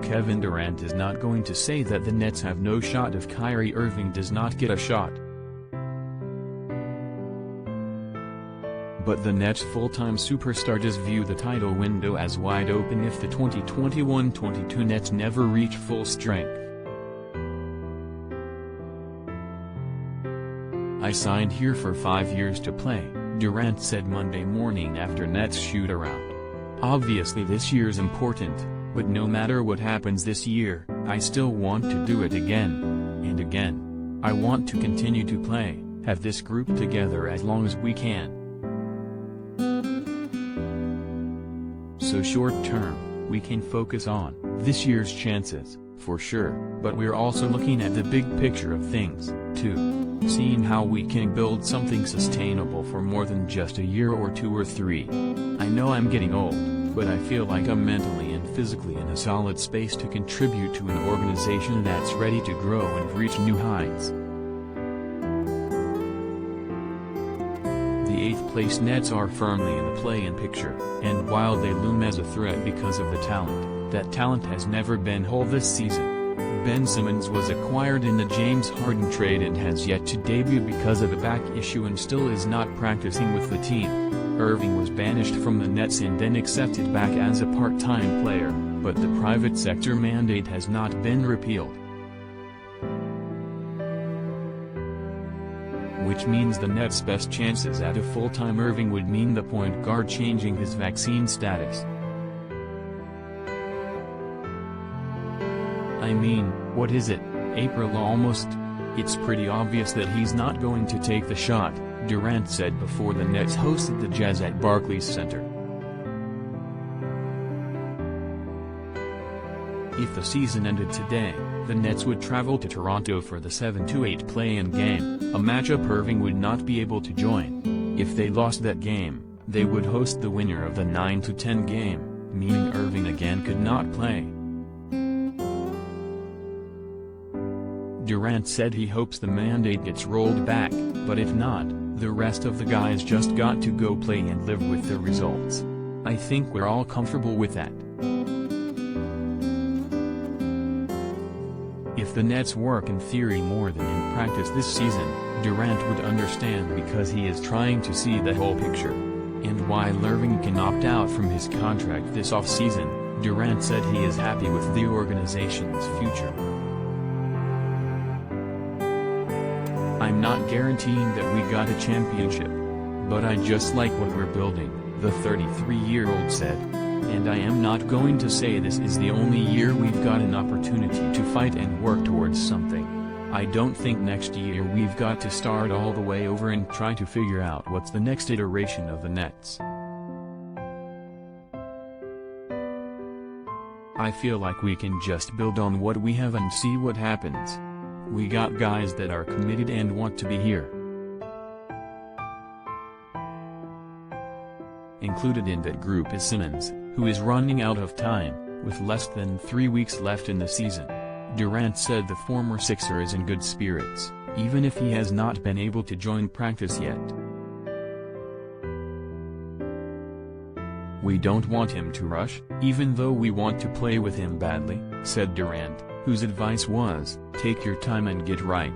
Kevin Durant is not going to say that the Nets have no shot if Kyrie Irving does not get a shot. But the Nets' full-time superstar does view the title window as wide open if the 2021-22 Nets never reach full strength. "I signed here for 5 years to play," Durant said Monday morning after Nets shoot-around. "Obviously this year's important, but no matter what happens this year, I still want to do it again. And again. I want to continue to play, have this group together as long as we can. So short-term, we can focus on this year's chances, for sure, but we're also looking at the big picture of things, too. Seeing how we can build something sustainable for more than just a year or 2 or 3. I know I'm getting old, but I feel like I'm mentally and physically in a solid space to contribute to an organization that's ready to grow and reach new heights." The 8th-place Nets are firmly in the play-in picture, and while they loom as a threat because of the talent, that talent has never been whole this season. Ben Simmons was acquired in the James Harden trade and has yet to debut because of a back issue and still is not practicing with the team. Irving was banished from the Nets and then accepted back as a part-time player, but the private sector mandate has not been repealed. Which means the Nets' best chances at a full-time Irving would mean the point guard changing his vaccine status. "I mean, what is it, April almost? It's pretty obvious that he's not going to take the shot," Durant said before the Nets hosted the Jazz at Barclays Center. If the season ended today, the Nets would travel to Toronto for the 7-8 play-in game, a matchup Irving would not be able to join. If they lost that game, they would host the winner of the 9-10 game, meaning Irving again could not play. Durant said he hopes the mandate gets rolled back, but if not, the rest of the guys just got to go play and live with the results. "I think we're all comfortable with that. If the Nets work in theory more than in practice this season, Durant would understand because he is trying to see the whole picture. And while Irving can opt out from his contract this offseason, Durant said he is happy with the organization's future. "I'm not guaranteeing that we got a championship. But I just like what we're building," the 33-year-old said. "And I am not going to say this is the only year we've got an opportunity to fight and work towards something. I don't think next year we've got to start all the way over and try to figure out what's the next iteration of the Nets. I feel like we can just build on what we have and see what happens. We got guys that are committed and want to be here." Included in that group is Simmons, who is running out of time, with less than 3 weeks left in the season. Durant said the former Sixer is in good spirits, even if he has not been able to join practice yet. "We don't want him to rush, even though we want to play with him badly," said Durant, whose advice was, "Take your time and get right."